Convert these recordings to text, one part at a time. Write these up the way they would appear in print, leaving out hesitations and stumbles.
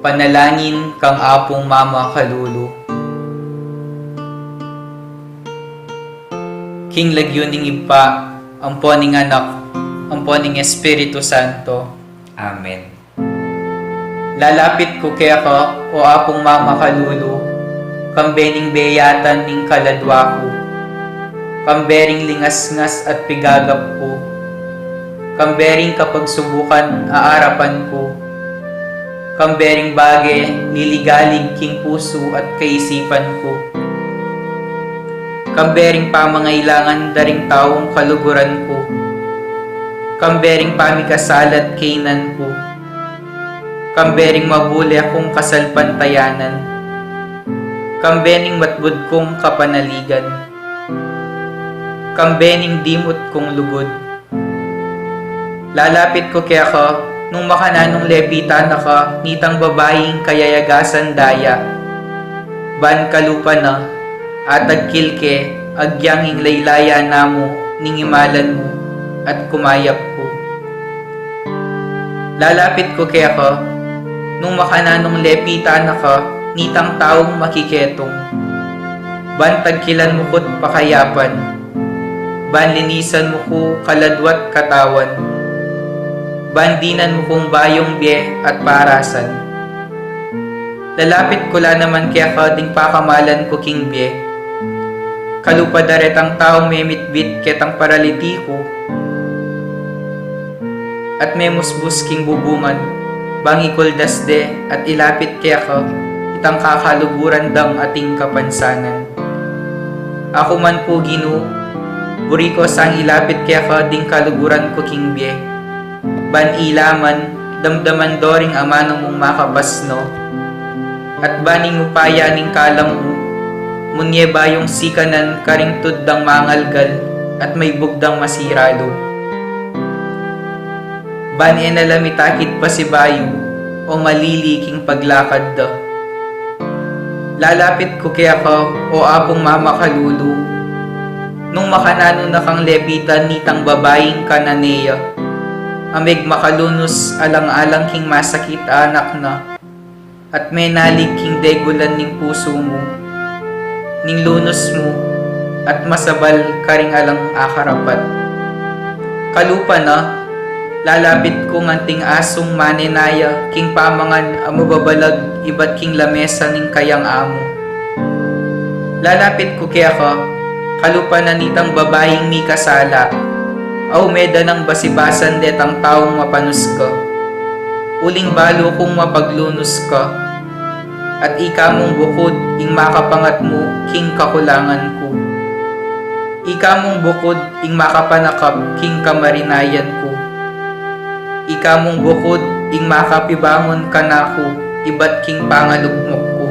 Panalangin kang apong Mama Kalulu. King lagyuning ipa, amponing anak, amponing Espiritu Santo. Amen. Lalapit ko kaya ka, o apong Mama Kalulu, kambening beyatan ning kaladwa ko, kambering lingasngas at pigagap ko, kambering kapag subukan aarapan ko, kambering bage liligalig king puso at kaisipan ko, kambering pamangailangan daring taong kaluguran ko, kambering pamikasalat kainan ko, kambering mabuli akong kasalpantayanan, kambening matbud kong kapanaligan, kambening dimot kong lugod. Lalapit ko kaya ka, nung makananong lebitan na ka, nitang babaeng kayayagasan daya. Ban kalupa na, atag kilke, agyanging laylaya namo, ningimalan mo, at kumayap ko. Lalapit ko kaya ka, nung makananong lepitan na ka, nitang taong makiketong. Ban tagkilan mo ko't pakayapan, ban linisan mo ko kaladwat katawan, bandinan mo kong bayong biye at parasan. Lalapit ko la naman kaya ka ding pakamalan ko king biye. Kalupadaret ang taong memitbit ketang paralitiko, at memusbus king bubungan, bangikol dasde at ilapit kaya ka, itang kakaluburan dang ating kapansanan. Ako man po Ginoo, buri ko sang ilapit kaya ka ding kaluguran ko king biye. Ban ilaman, damdaman doring amano mong makapasno, at baning upaya ning kalam mo, munye bayong sikanan karing tuddang mangalgal, at may bugdang masiralo. Ban enalamitakit pa si bayo, o maliliking paglakad da. Lalapit ko kaya ka, o apong Mama Kalulu, nung makanano na kang lepitan nitang babaeng kananeya, amig makalunos alang-alang king masakit anak na, at may nalig king degulan ning puso mo, ning lunos mo, at masabal karing alang akarapat. Kalupa na, lalapit ko nganting asong manenaya, king pamangan amubabalag iba't king lamesa ning kayang amo. Lalapit ko kaya ka, kalupa na nitang babaeng mi kasala, aw meda ng basibasan detang taong mapanus ka. Uling balo kong mapaglunos ka, at ika mong bukod ing makapangat mo king kakulangan ko. Ika mong bukod ing makapanakap king kamarinayan ko. Ika mong bukod ing makapibangon ka na ko, iba't king pangalugmok ko.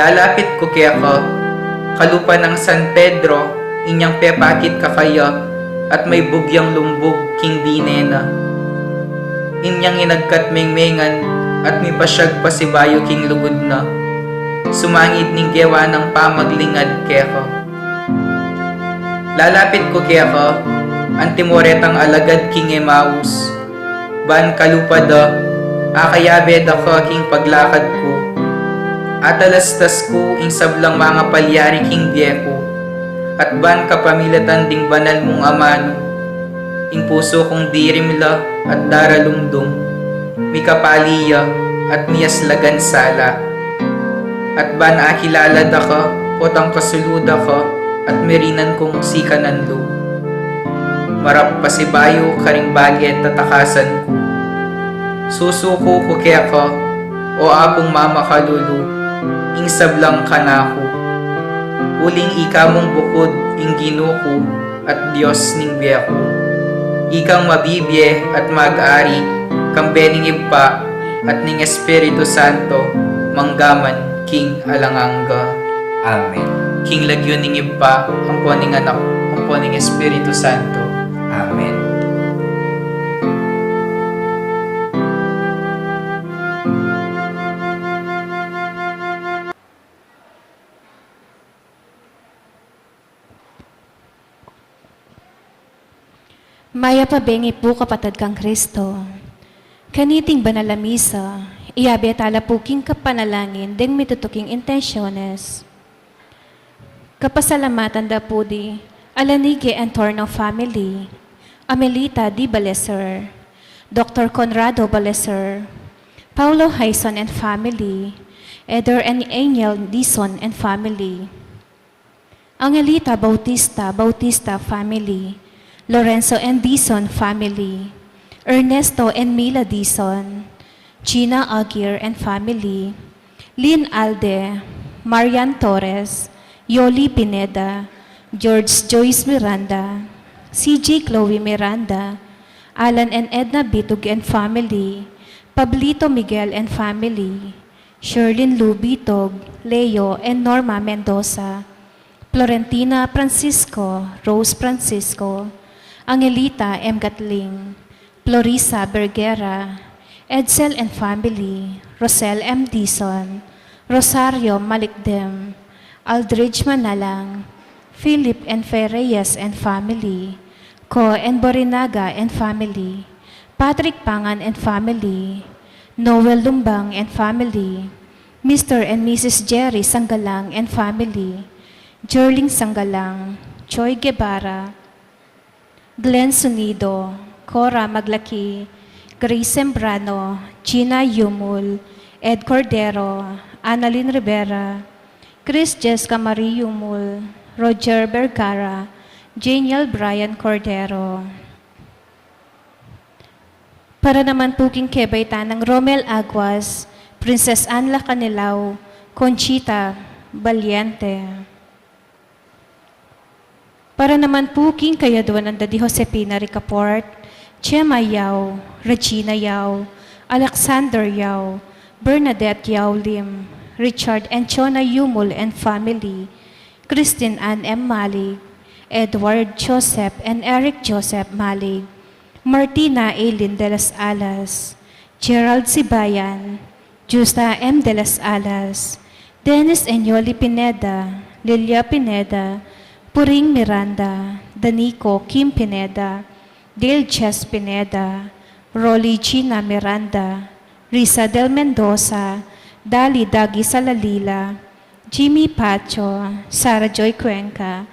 Lalapit ko kaya ka, kalupa ng San Pedro, inyang pepakit ka kaya, at may bugyang lumbog king dinena. Inyang inagkat mengmengan, at may pasyag pa si bayo king lugod na. Sumangid ning gewa ng pamaglingad kaya ka. Lalapit ko kaya ka, antimoretang alagad king Emmaus. Ban kalupada, akayabe da ka king paglakad ko. Atalastas ko ing sablang mga palyari king biyeko. At ban kapamilatan ding banal mong amano, ing puso kong dirimla at daralumdum, mikapaliya at miyaslagan sala. At ban akilala da ka, potang kasuluda ka, at merinan kong sikananlo. Marap pasibayo karing bagay at tatakasan ko. Susuko ko kaya ka, o apong Mama Kalulu, ing sablang kanako. Uling ika mong bukod ing Ginuko at Diyos ning biyako. Ikang mabibye at mag-ari, kambening ipa at ning Espiritu Santo, manggaman king alanganga. Amen. King lagyuning ipa, amponing anak, amponing Espiritu Santo. Amen. Maya pabengi po kapatid kang Kristo. Kaniting banalamisa, Iabetala puking kapanalangin deng mitutuking intensyones. Kapasalamatan da po di Alanige and Torno family, Amelita D. Baleser, Dr. Conrado Baleser, Paulo Hyson and family, Eder and Angel Dison and family, Angelita Bautista family, Lorenzo and Dison family, Ernesto and Mila Dison, Gina Aguirre and family, Lynn Alde, Marian Torres, Yoli Pineda, George Joyce Miranda, CJ Chloe Miranda, Alan and Edna Bitug and family, Pablito Miguel and family, Sherlyn Lou Bitog, Leo and Norma Mendoza, Florentina Francisco, Rose Francisco, Angelita M. Gatling, Florisa Bergera, Edsel and family, Rosel M. Dison, Rosario Malikdem, Aldridge Manalang, Philip and Ferreyes and family, Ko and Borinaga and family, Patrick Pangan and family, Noel Lumbang and family, Mr. and Mrs. Jerry Sanggalang and family, Jerling Sanggalang, Choi Guevara, Glenn Sunido, Cora Maglaki, Grace Sembrano, Gina Yumul, Ed Cordero, Annalyn Rivera, Chris Jessica Marie Yumul, Roger Vergara, Janiel Brian Cordero. Para naman puking kebaitan ng Romel Aguas, Princess Anla Canilao, Conchita Valiente. Para naman puking kayaduan ng Dadi Josepina Ricaport, Chema Yao, Regina Yao, Alexander Yao, Bernadette Yao Lim, Richard and Chona Yumul and family, Christine Ann M. Malig, Edward Joseph and Eric Joseph Malig, Martina Aileen de las Alas, Gerald Sibayan, Justa M. de las Alas, Dennis Enyoli Pineda, Lilia Pineda, Puring Miranda, Danico Kim Pineda, Dale Ches Pineda, Rolly Gina Miranda, Risa Del Mendoza, Dali Dagi Salalila, Jimmy Pacho, Sarah Joy Cuenca,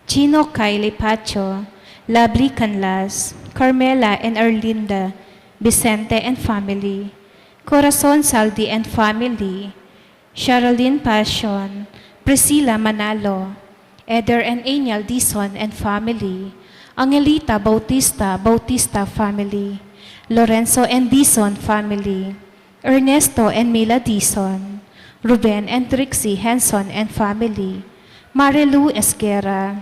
Chino Kylie Pacho, Lovely Canlas, Carmela and Erlinda, Vicente and family, Corazon Saldi and family, Sherilyn Passion, Priscilla Manalo, Eder and Angel Dison and family, Angelita Bautista family, Lorenzo and Dison family, Ernesto and Mila Dison, Ruben and Trixie Henson and family, Marilu Esguera,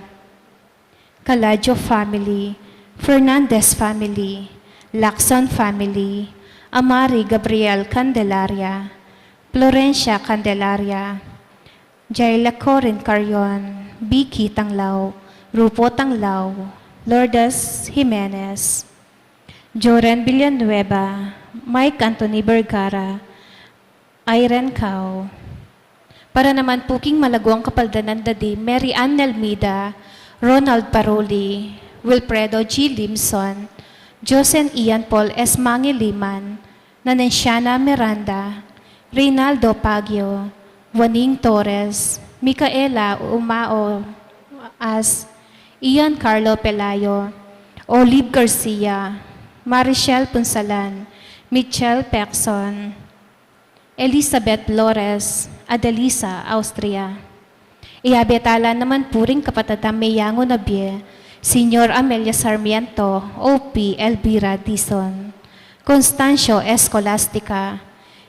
Caladio family, Fernandez family, Lacson family, Amari Gabriel Candelaria, Florencia Candelaria, Jaila Corin Carion, Vicky Tanglao, Rupo Tanglao, Lourdes Jimenez, Joren Villanueva, Mike Anthony Vergara, Irene Cao. Para naman puking malagwang kapaldanan dadi, Mary Ann Nelmida, Ronald Paroli, Wilfredo G. Limson, Josen Ian Paul S. Mangiliman, Nanensiana Miranda, Reynaldo Pagio, Waning Torres, Micaela Umao As, Ian Carlo Pelayo, Olive Garcia, Marichelle Punsalan, Michelle Pexon, Elizabeth Flores, Adelisa, Austria. Iabetala naman puring kapatata Meyango Nabie, Senior Amelia Sarmiento, OP Elvira Dison, Constancio Escolastica,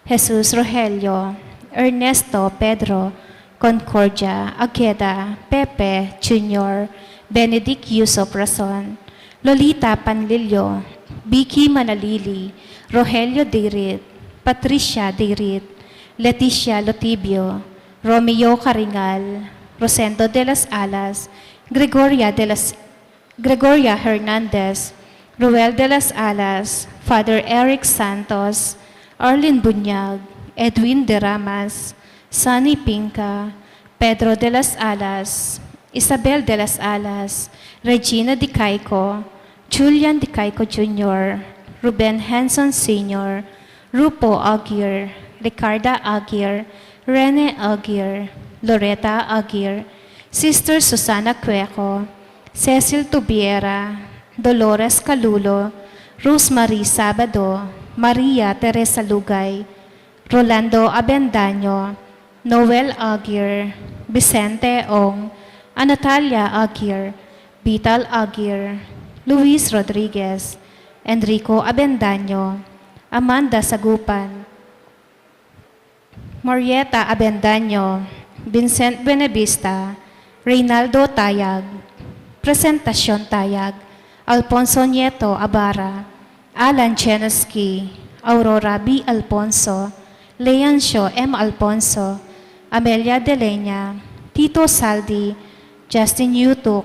Jesus Rogelio, Ernesto Pedro, Concordia, Agueda, Pepe Jr., Benedict Yusuf Rason, Lolita Panlilio, Vicky Manalili, Rogelio Dirit, Patricia Dirit, Leticia Lotibio, Romeo Caringal, Rosendo de las Alas, Gregoria Hernandez, Ruel de las Alas, Father Eric Santos, Arlene Bunyag, Edwin De Ramas, Sunny Pinca, Pedro de las Alas, Isabel de las Alas, Regina Di Caico, Julian Di Caico Jr., Ruben Hanson Sr., Rupo Aguirre, Ricarda Aguirre, Rene Aguirre, Loretta Aguirre, Sister Susana Cueco, Cecil Tubiera, Dolores Calulo, Rosemary Sabado, Maria Teresa Lugay, Rolando Abendaño, Noel Aguirre, Vicente Ong, Anatalia Aguirre, Vital Aguirre, Luis Rodriguez, Enrico Abendaño, Amanda Sagupan, Marieta Abendaño, Vincent Buenavista, Reynaldo Tayag, Presentacion Tayag, Alfonso Nieto Abara, Alan Chenesky, Aurora B. Alfonso, Leoncio M. Alfonso, Amelia Delenya, Tito Saldi, Justin Yutuk,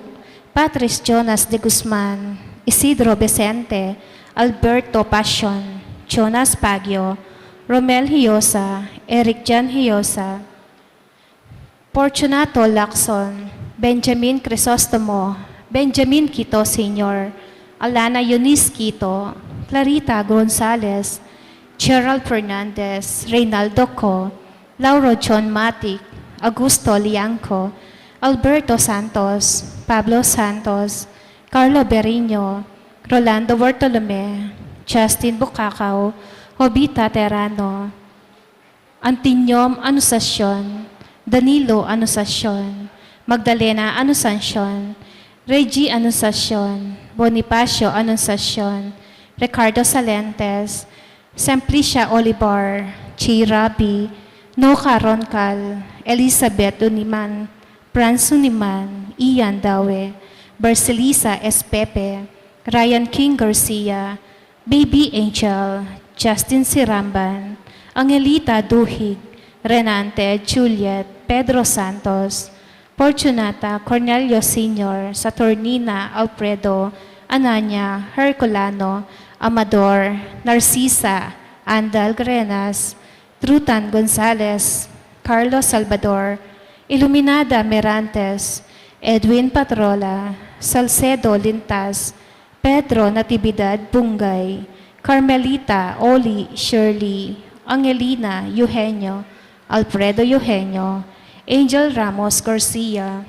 Patrice Jonas de Guzman, Isidro Vicente, Alberto Passion, Jonas Pagio, Romel Hiosa, Eric Jan Hiosa, Fortunato Lacson, Benjamin Crisostomo, Benjamin Quito Sr., Alana Eunice Quito, Clarita Gonzalez, Gerald Fernandez, Reynaldo Co, Lauro John Matic, Augusto Lianco, Alberto Santos, Pablo Santos, Carlo Berriño, Rolando Bartolome, Justin Bucacao, Jovita Terrano, Antinyom Anusacion, Danilo Anusacion, Magdalena Anusacion, Reggie Anusacion, Bonifacio Anusacion, Ricardo Salentes, Simplicia Olivar, Chi Rabi, Noca Roncal, Elizabeth Uniman, Franz Uniman, Ian Dawe, Barcelisa Espepe, Ryan King Garcia, Baby Angel, Justin Siramban, Angelita Duhig, Renante Juliet, Pedro Santos, Fortunata Cornelio Sr., Saturnina Alfredo, Ananya Herculano, Amador, Narcisa, Andal Grenas, Trutan Gonzales, Carlos Salvador, Iluminada Merantes, Edwin Patrola, Salcedo Lintas, Pedro Natividad Bungay, Carmelita Oli Shirley, Angelina Eugenio, Alfredo Eugenio, Angel Ramos Garcia,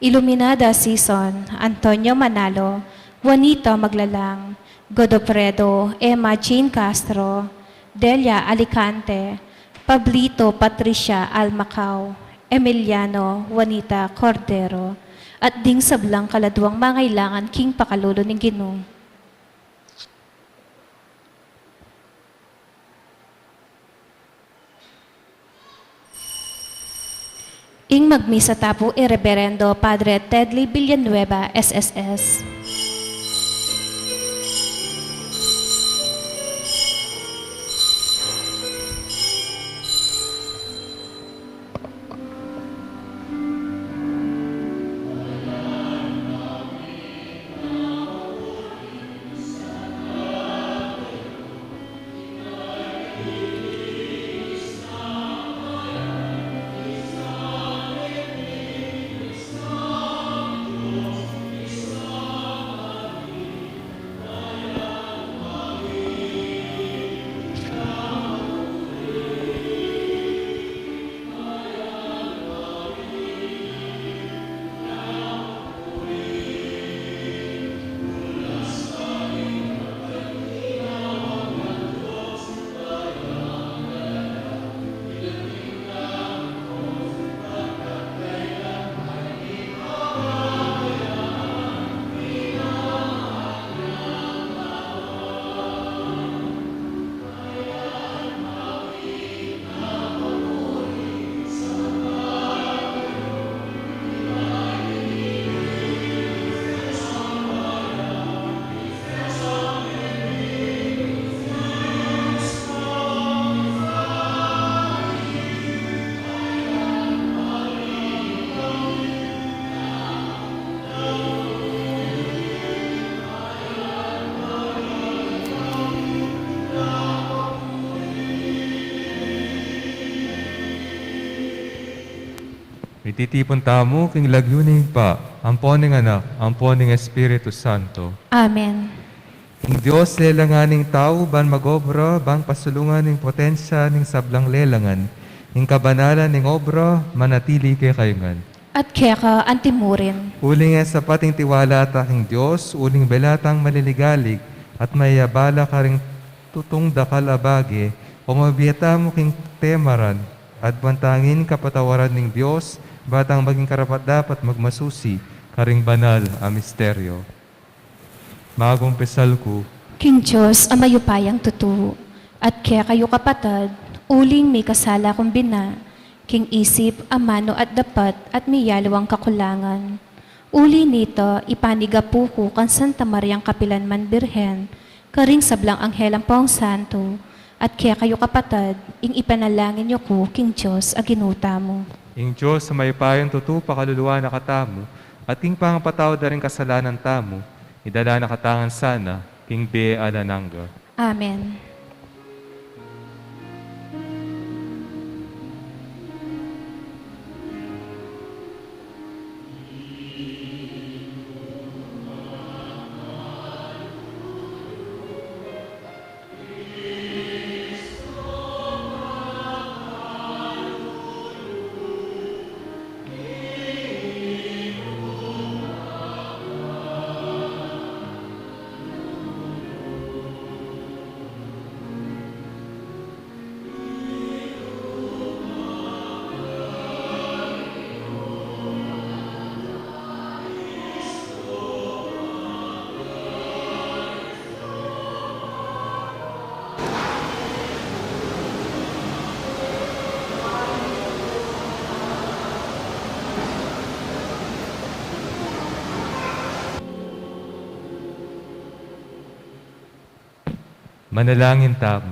Iluminada Season, Antonio Manalo, Juanita Maglalang, Godofredo, Emma Jean Castro, Delia Alicante, Pablito Patricia Almacao, Emiliano Juanita Cordero, at ding sablang kaladuang mangailangan king pakalulo ng Ginoo. Ing magmisa tapo Reverendo Padre Tedley Villanueva, SSS. Ititipon tamo king lagyuning pa, amponing anak, amponing Espiritu Santo. Amen. Ing Diyos lelanganing tao ban magobra bang pasulungan ning potensya ning sablang lelangan. Ing kabanalan ning obra manatili kay kayungan. At kaya ka antimurin. Uling sa pating tiwala at aking Diyos, uling belatang maliligalig at mayabala ka ring tutong dakal abage, o mabiyata mo king temaran at bantangin kapatawaran ning Diyos, batang maging karapat dapat magmasusi, karing banal a misteryo. Magumpisal ko, King Diyos, ang mayupayang tutuo. At kaya kayo kapatad, uling may kasala kong bina, king isip, amano at dapat at may yalawang kakulangan. Uli nito, ipanigapu ko kan Santa Mariang Kapilanman Birhen, karing sablang anghelang pong santo, at kaya kayo kapatad, ing ipanalangin niyo ko, King Diyos, aginuta mo. ing Diyos sa may payong tutu pakaluluwa na katamo, at ing pangapataw da rin kasalanan tamo, idala na katangan sana, king be alananga. Amen. Manalangin tamo.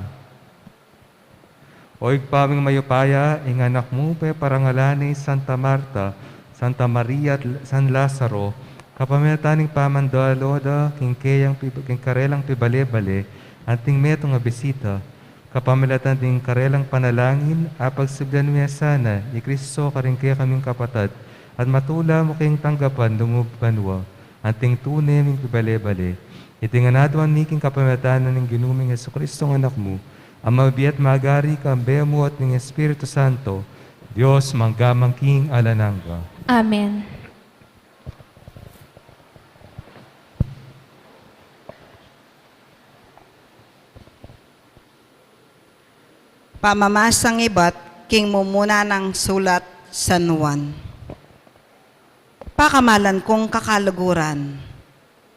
Oig paming mayupaya, ing anak mo pe parangalani Santa Marta, Santa Maria at San Lazaro, kapametaning pamandaloda, king karelang pibale-bale, anting meto nga bisita, kapamilatan ding karelang panalangin, apag siblanuya sana, ni Kristo karing kaya kaming kapatad, at matula mo kayong tanggapan dungog banwa, anting tunay ming pibale-bale. Itinganadwan miking kapametanan ng ginuming Yesu Kristo ng anak mo, ang mabiyat magari ka, ang mo at ng Espiritu Santo, Diyos manggamang king alananga. Amen. Pamamasang ibat, king mumuna ng sulat San Juan. Pakamalan kong kakaluguran,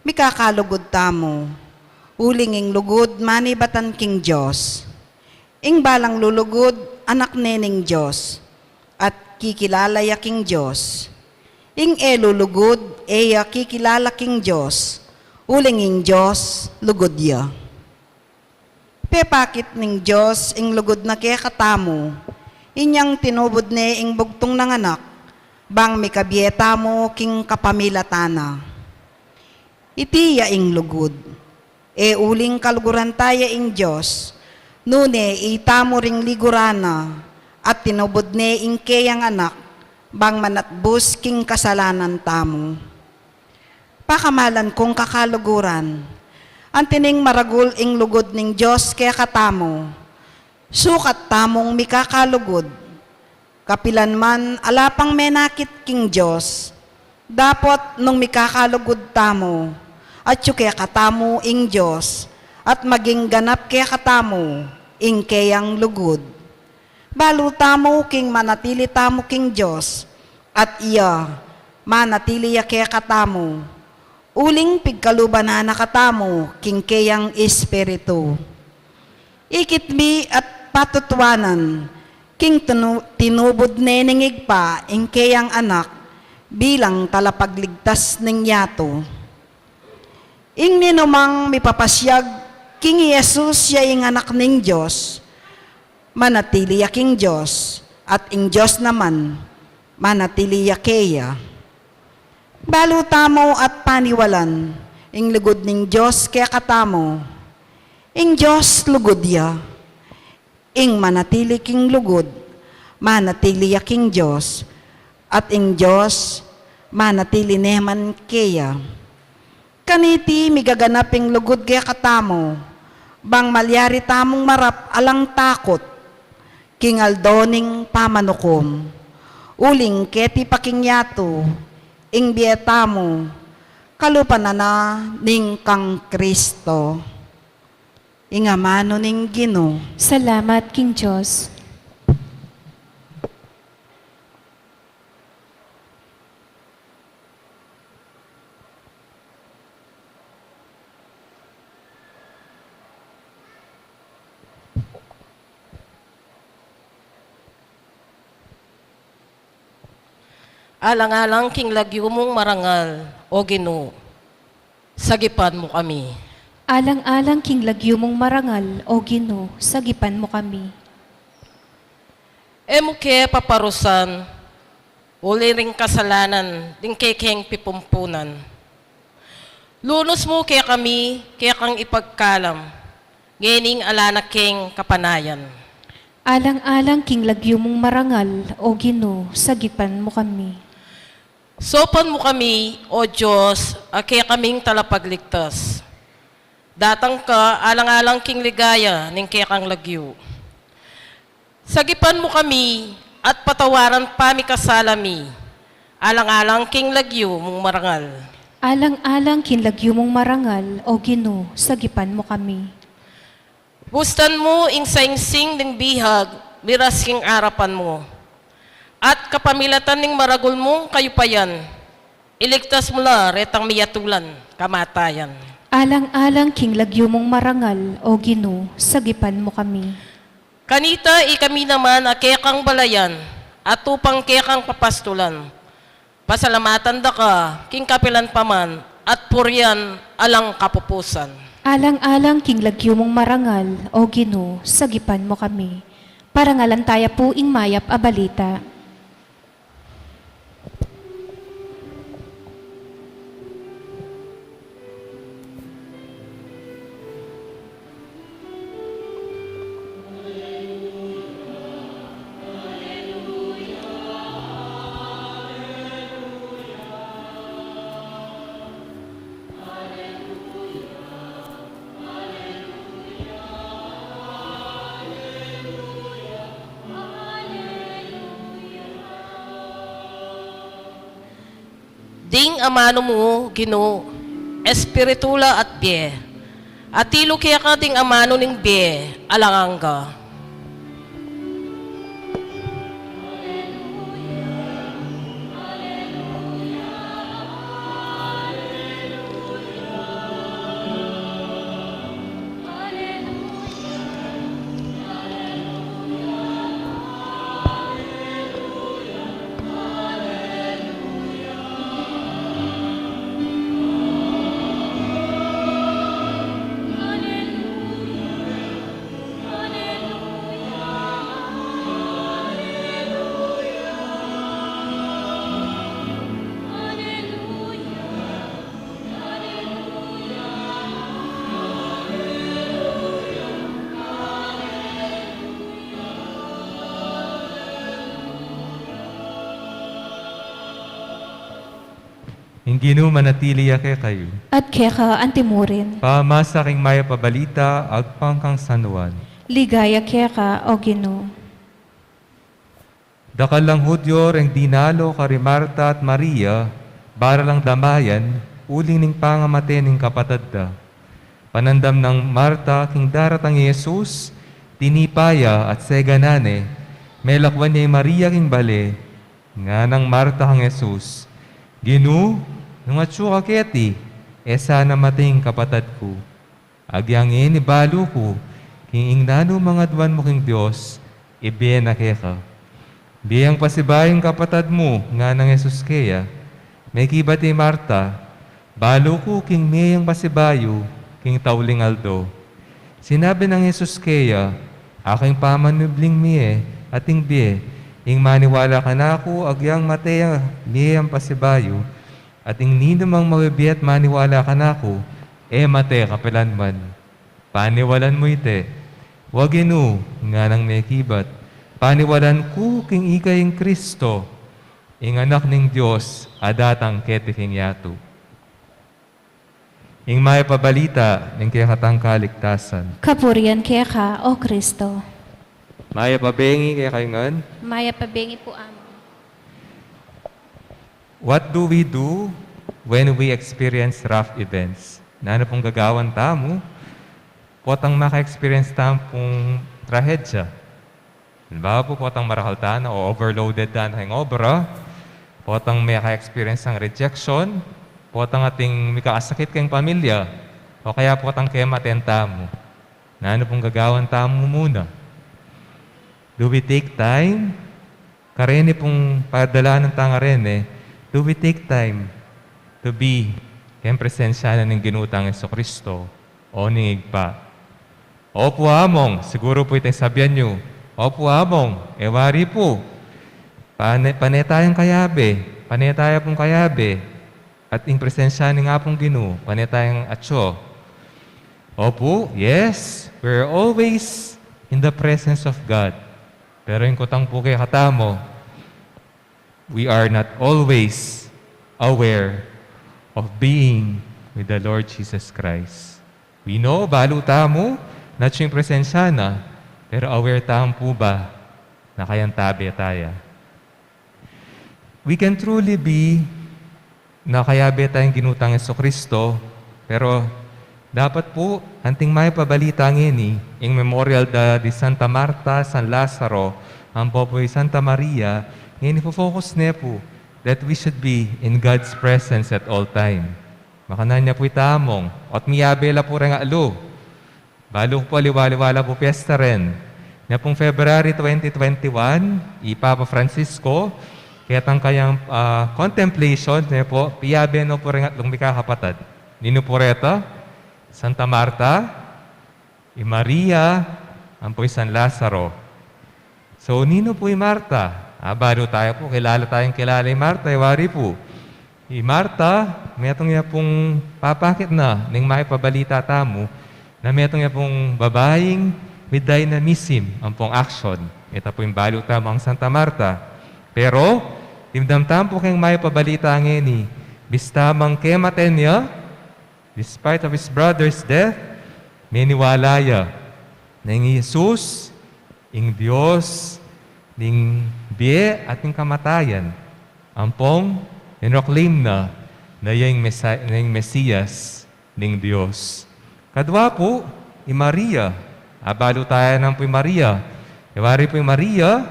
mikakalugod tamo, ulinging lugod manibatan king Diyos. Ing balang lulugod, anak nening Diyos, at kikilala ya king Diyos. Ing elulugod, eya kikilala king Diyos, ulinging Diyos, lugod ya. Pepakit ning Diyos, ing lugod na kaya katamo, inyang tinubod ne ing bugtong ng anak, bang mikabieta mo king kapamilatana. Itiya ing lugod, e uling kaluguran taya ing Diyos, nune itamo ring ligurana, at tinubod ne ing kayang anak, bang manatbus king kasalanan tamo. Pakamalan kong kakaluguran, antining maragul ing lugod ning Diyos kaya katamo, sukat tamong mikakalugod, kapilan man alapang menakit king Diyos, dapat nung mikakalugod tamo, at yu kaya katamo ing Diyos, at maging ganap kaya katamo, ing kayang lugod. Balu tamo king manatili tamo king Diyos, at iya manatili ya kaya katamo, uling pigkalubanana katamo, king kayang Espiritu. Ikitmi at patutuanan, king tinubod neningig pa, ing kayang anak, bilang talapagligtas ng yato. Ing ninumang mipapasyag, king Jesus siya ing anak ng Diyos, manatili ya king Diyos, at ing Diyos naman, manatili ya kaya. Balu tamo at paniwalan, ing lugod ning Diyos kaya katamo, ing Diyos lugod ya, ing manatili king lugod, manatili ya king Diyos, at ing Diyos manatili neman kaya. Kaniti migaganaping lugod kaya katamo, bang malyari tamong marap alang takot, kingaldoning pamanukom, uling keti pakingyato, ing bietamo, kalupanana ning kang Kristo. Ingamano ning Ginoo. Salamat, King Diyos. Alang-alang king lagyo mong marangal, o Ginoo, sagipan mo kami. Alang-alang king lagyo mong marangal, o Ginoo, sagipan mo kami. Emuke paparusan, uli ring kasalanan, ding kekeng pipumpunan. Lunos mo kaya kami, kaya kang ipagkalam, ngening alanak keng kapanayan. Alang-alang king lagyo mong marangal, o Ginoo, sagipan mo kami. Sopan mo kami, O Diyos, kaya kaming talapagligtas. Datang ka, alang-alang king ligaya, ning kaya kang lagyo. Sagipan mo kami, at patawaran pa mi kasalami, alang-alang king lagyo mong marangal. Alang-alang king lagyo mong marangal, o Ginoo, sagipan mo kami. Bustan mo ing saingsing ng bihag, miras king arapan mo. At kapamilatan ning maragul mong kayupayan, iligtas mo la retang miyatulan, kamatayan. Alang-alang king lagyo mong marangal, o Ginoo, sagipan mo kami. Kanita ikami naman kekang balayan, at upang kekang papastulan. Pasalamatan da ka, king kapilan paman, at puryan alang kapupusan. Alang-alang king lagyo mong marangal, o Ginoo, sagipan mo kami. Parangalan tayo po ing mayap a balita. Ding amano mo, Ginoo, espiritula at biye. At tilo kaya ka ding amano ning biye, alanganga. Ing Ginoo manatili kay kayo. At keka antimurin, Pamasa king maya pabalita, agpang kang sanuan. ligaya keka, o Ginoo. Dakal lang Hudyo ring dinalo kari Marta at Maria, para lang damayan, uling ning pangamate ning kapatad da. Panandam ng Marta king daratang Yesus, tinipaya at seganane, melakwan niya Maria king bale, nga ng Marta kang Yesus. Ginoo, nung atsuka keti, sana mating kapatad ko. Agyangin ni balo ko, king ingnano mga duwan mo king Diyos, ibiyena keka. Biyang pasibayang kapatad mo, nga ng Yesus kaya, may kibati Marta, balo ko king miyang pasibayo, king tauling aldo. Sinabi ng Yesus kaya, aking pamanubling miye, ating biye, ing maniwala ka na ako, agyang mataya miyang pasibayo, at ing ninumang mawibiyat maniwala ka na ako, mate kapilanman. Paniwalan mo ite, waginu, nga ng may kibat, paniwalan ko king ikaying Kristo, ing anak ning Diyos, adatang ketiking yato. ing may pabalita, ing kaya katang kaligtasan. Kapurian kaya ka, O Kristo. Maya pabengi kaya kayo ngan. Maya pabengi po amo. What do we do when we experience rough events? Na ano pong gagawan tamo? Potang maka-experience tamo pong trahedya. Halimbawa po, potang marakal na o overloaded na ng obra. Potang may ka-experience ng rejection. Potang ating may kakasakit kayong pamilya. O kaya potang kaya matenta mo. Na ano pong gagawan tamo muna? Do we take time? Karene pong padala ng tangarene. Do we take time to be kayang presensya na ng ginutang Jesucristo o ningig pa? Opo among, siguro po itong sabihan nyo. Opo among, ewari po. Panetayang kayabe, panetaya pong kayabe. At ing presensya ni nga pong ginu, panetayang atso. Opo, yes, we're always in the presence of God. Pero yung kutang po kay katamo, we are not always aware of being with the Lord Jesus Christ. We know, balo tamo, na yung presensya na, pero aware tamo po ba na kayang tabi taya? We can truly be na kayabe tayong ginutang Jesucristo, pero dapat po, anting may pabalita ngini, yung memorial di Santa Marta, San Lazaro, ang popoy Santa Maria, ngayon focus niya po that we should be in God's presence at all time. Makanan niya po itamong, at miyabela po rin alo. Balo po liwaliwala po piyesta rin. Na pong February 2021, Papa Francisco, kaya tang kayang contemplation niya po, piyabe no po rin at lumika kapatid. Nino po reta, Santa Marta, Maria, ang po San Lazaro. So, nino po Marta? Baro tayo po, tayong kilala Marta, wari po. Marta, metong niya pong papakit na, ning may pabalita tamo, na metong niya pong babaeng with dynamism, ang pong action. Ito po yung balo tamo ang Santa Marta. Pero, timdam-tam po kayong may pabalita ngeni, bistamang kematen niya, despite of his brother's death, meniwalaya na yung Jesus, yung Diyos, yung biye at yung kamatayan, ang pong inoclaim na yung Mesiyas ng Diyos. Kadwa po, Maria. Abalo tayo ng po Maria. Iwari po Maria,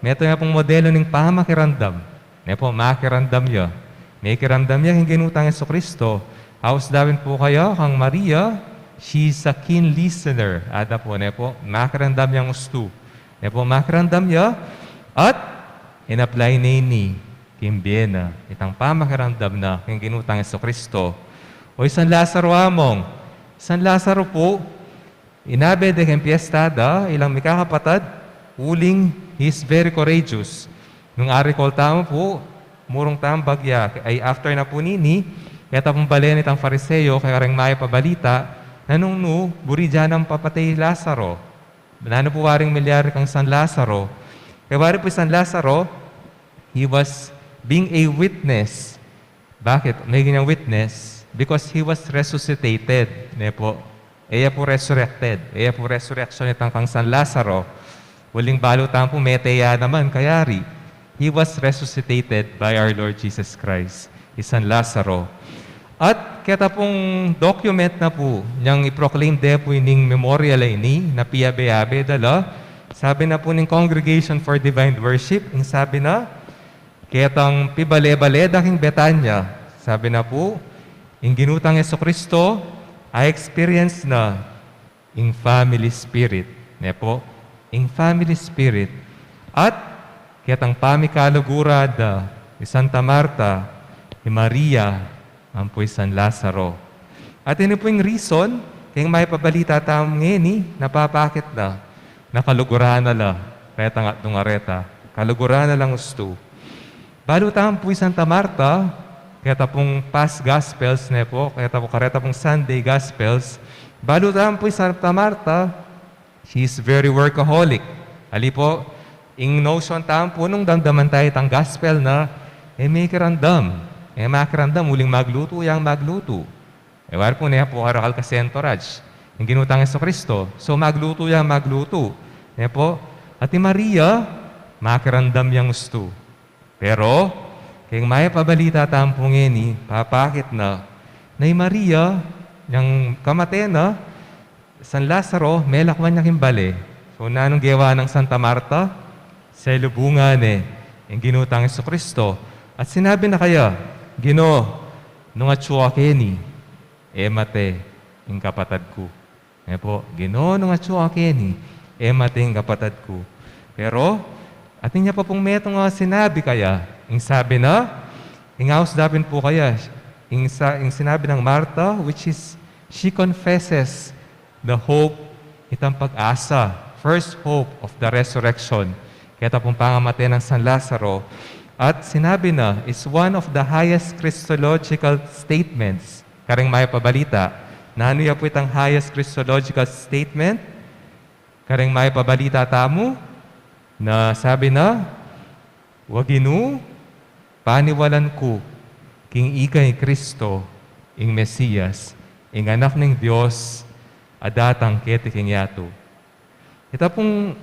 meto nga pong modelo ng pamakiramdam. May po makiramdam niya. May kiramdam niya yung ginutang Jesucristo. Haus dawin po kayo kang Maria, she's a keen listener. Ada po, ne po, makiramdam niyang gusto. Ne po, makiramdam niya at in-apply na ini kimbiyena. Itang pamakiramdam na yung ginutang Jesucristo. O San Lazaro among. San Lazaro po, inabe de kempiestada, ilang mikakapatad, uling, he's very courageous. Nung arikol tamo po, murong tambagya, ay after na po nini, kaya tapong balen itang fariseo, kaya rin maya pabalita, na nung buri dyan ang papatay Lazaro. Nano po waring milyari kang San Lazaro. Kaya wari po San Lazaro, he was being a witness. Bakit? May ganyang witness? Because he was resuscitated. Ne po. Eya po resurrected. Eya po resurrection itang kang San Lazaro. Waling balutan po, meteya naman, kayari. He was resuscitated by our Lord Jesus Christ. San Lazaro. At kaya pong document na po, niyang i-proclaim de po ining memorial ini, na piyabe-yabe dala, sabi na po ng Congregation for Divine Worship, yung sabi na, kaya tang pibale-bale daking Betanya, sabi na po, yung ginutang Jesucristo, I experience na in family spirit. Ne po, in family spirit. At kaya tang pamikalugurada, ni Santa Marta, ni Maria, ang po San Lazaro. At ini po yung reason, kaya may pabalita tamang ngeni, napapakit na, nakalugurahan na lang, kaya tangat nung areta, kalugurahan na lang gusto. Balo tamang po Santa Marta, kaya tapong past Gospels na po, kaya tapong kareta pong Sunday Gospels, balo tamang po Santa Marta, she is very workaholic. Ali po, yung notion tamang po nung damdaman tayo itang Gospel na, may kirandam. Makiramdam, muling magluto, yang magluto. War po niya po karakal ka sentoraj. Yung ginutang Yeso Kristo. So magluto yan, magluto. Niya po. At ni Maria, makirandam yang gusto. Pero, kayong maya pabalita tampong ni, papakit na Maria, yung kamate na, San Lazaro, melakwan niya kimbali. So, nanong gawa ng Santa Marta? Sa lubungan yung ginutang Yeso Kristo. At sinabi na kaya, Gino, nung atsuwa keni, mate, yung kapatad ko. Ngayon po, Gino, nung atsuwa keni, mate, yung kapatad ko. Pero, atin niya pa pong metong sinabi kaya, yung sabi na, ingaos dapin po kaya, yung sinabi ng Marta, which is, she confesses the hope, itang pag-asa, first hope of the resurrection. Kaya pong pangamatay ng San Lazaro. At sinabi na, is one of the highest Christological statements. Karing may pabalita, na ano po itang highest Christological statement? Karing may pabalita tamo, na sabi na, waginu, paniwalan ko, king ikay Kristo, ing Mesiyas, ing anak ng Diyos, adatang ketiking yato. Ito pong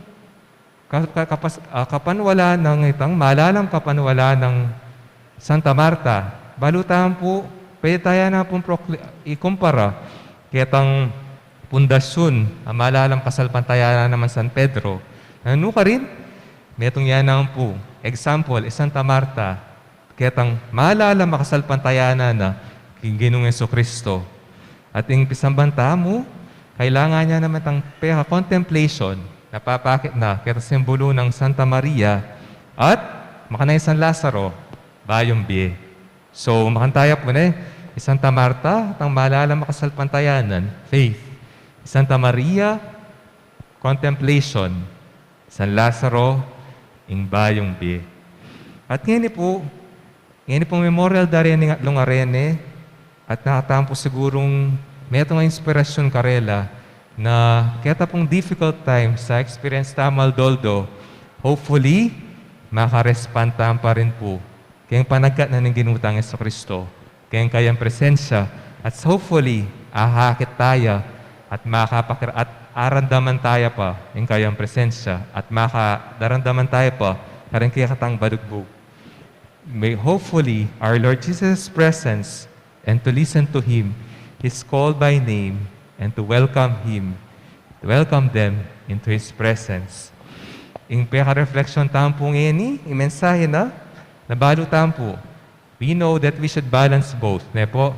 kapanwala ng itang malalang kapanwala ng Santa Marta. Balutaan po, pwede tayo na pong ikumpara kitang pundasyon, ang malalang kasalpantayanan naman San Pedro. Ano ka rin? Metong yan ang po. Example, Santa Marta, kitang malalang makasalpantayanan na Ginong Yeso Kristo. At yung pisambanta mo, kailangan niya naman ang contemplation, napapakit na kita simbolo ng Santa Maria at makanay San Lazaro, bayong biye. So, makantaya po na Santa Marta, ang malalang makasalpantayanan, faith. Santa Maria, contemplation. San Lazaro, ing bayong biye. At ngayon po memorial dari ng Lungarene at nakatampo sigurong metong inspirasyon karela na kaya pong difficult time sa experience tamal doldo, hopefully, makarespond pa rin po kayang panagkat na ng ginutang Yeso Kristo, kayang kayang presensya, at hopefully, ahakit tayo at arandaman tayo pa yung kayang presensya at makadarandaman tayo pa karang kaya katang badugbog. May hopefully, our Lord Jesus' presence and to listen to Him, His call by name, and to welcome them into His presence. Yung peka-reflection tampong ini, yung mensahe na, nabalo tampo. We know that we should balance both. Nepo,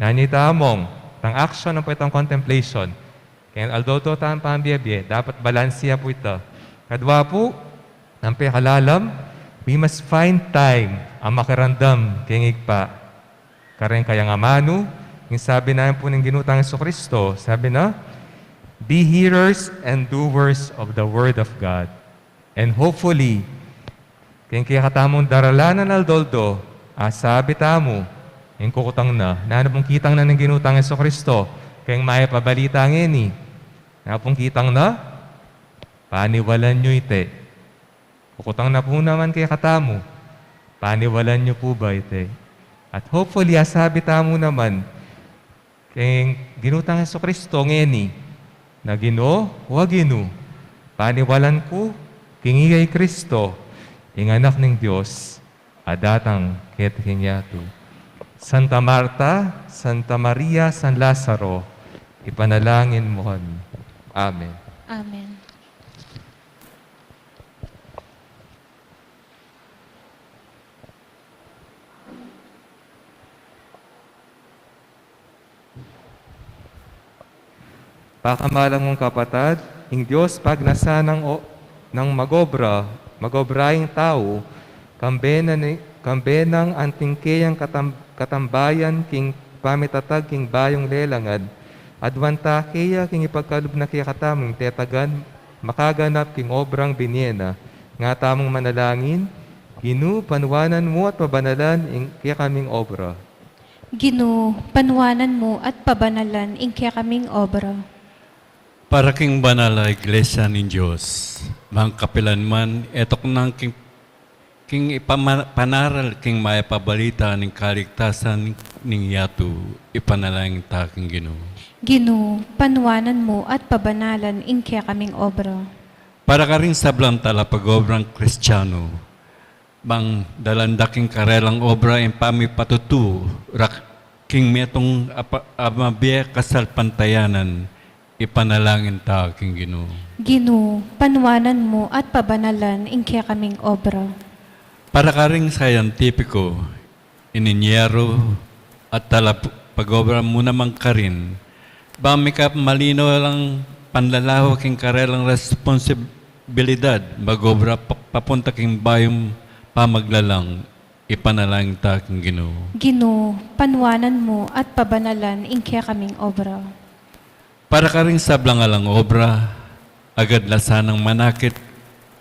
nanita among, tang action ng po itong contemplation. Kaya although to tampang biyabye, dapat balansiya po ito. Kadwa po, ng pekalalam, we must find time ang makirandam kingig pa. Karen kaya nga manu, yung sabi na po ng ginutang Yeso Kristo, sabi na, be hearers and doers of the Word of God. And hopefully, kaya katamong daralanan aldoldo, sabi tamo, yung kukutang na pong kitang na ng ginutang Yeso Kristo, kaya may pabalita ngeni, na pong kitang na, paniwalan nyo ite. Kukutang na po naman kaya katamo, paniwalan nyo po ba ite? At hopefully, sabi tamo naman, kaya ginutang Yeso Kristo ngeni, na Ginoo, waginu, paniwalan ko, kingigay Kristo, ing anak ng Diyos, adatang ketiking yato. Santa Marta, Santa Maria, San Lazaro, ipanalangin mo kami. Amen. Amen. Pakamalang mong kapatad, ing Diyos pag nasa ng magobraing tao, kambenang anting kayang katambayan king pamitatag king bayong lelangan, adwanta kaya king ipagkalub na kaya katamong tetagan, makaganap king obrang binyena, nga tamong manalangin, Ginu, panwanan mo at pabanalan ing kaya kaming obra. Ginoo, panwanan mo at pabanalan ing kaya kaming obra. Para king banal na iglesia ng Diyos, mga kapilan man, etok nang king ipanaral king maya pabalita ng kaligtasan ning yato, ipanalangin ta king Ginoo. Ginoo, panwanan mo at pabanalan in kaya kaming obra. Para ka rin sablang tala pag-obrang Kristiyano, bang dalandaking karelang obra in pami patutu, rak king metong amabiya kasal pantayanan, ipanalangin ta king Ginoo. Ginoo, panwanan mo at pabanalan in kaya kaming obra. Para ka rin scientifico, ininyero at tala pag-obra mo naman ka rin, bang may malino lang panlalaho king karelang responsibilidad, mag-obra papunta king bayong pamaglalang, ipanalangin ta king Ginoo. Ginoo, panwanan mo at pabanalan in kaya kaming obra. Para ka rin sablang alang obra, agad lasanang manakit,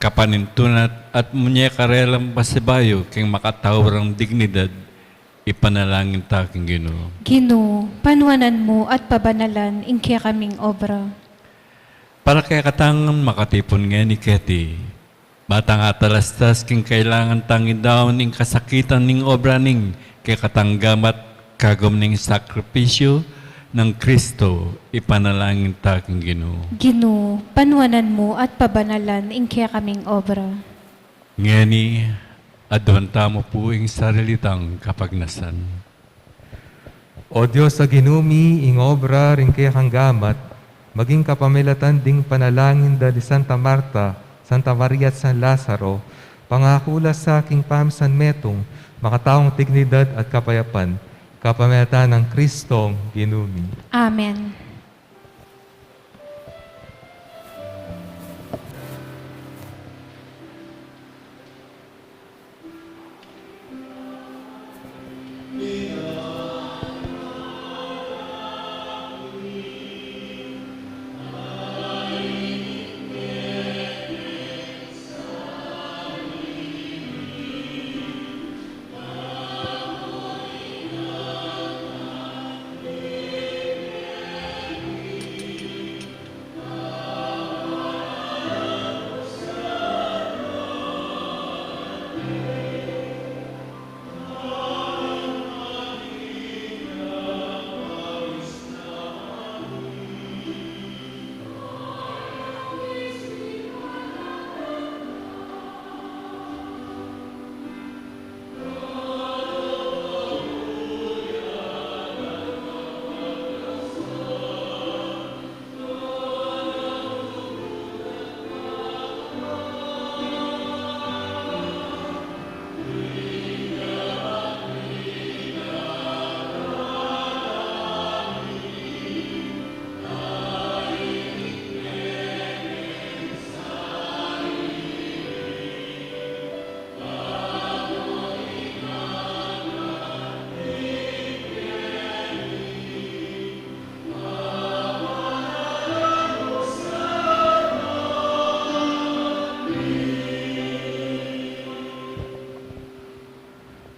kapanintunat at munye karelang pasibayo king makatawrang dignidad, ipanalangin ta king Ginoo. Ginoo, panwanan mo at pabanalan in kaya kaming obra. Para kaya katangan makatipon nga ni Keti, batang atalastas king kailangan tangin daw ning kasakitan ning obra ning kaya katanggamat kagom ning sakripisyo ng Kristo, ipanalangin ta king Ginoo. Ginoo, panwanan mo at pabanalan in kaya kaming obra. Ngeni, adonta mo po ing sarilitang kapagnasan. O Diyos sa ginumi, ing obra rin kaya kang gamat, maging kapamilatan ding panalangin dali Santa Marta, Santa Maria at San Lazaro, pangakula sa aking pamsan metong, makataong dignidad at kapayapan, kapamilatan ng Kristong ginumi. Amen.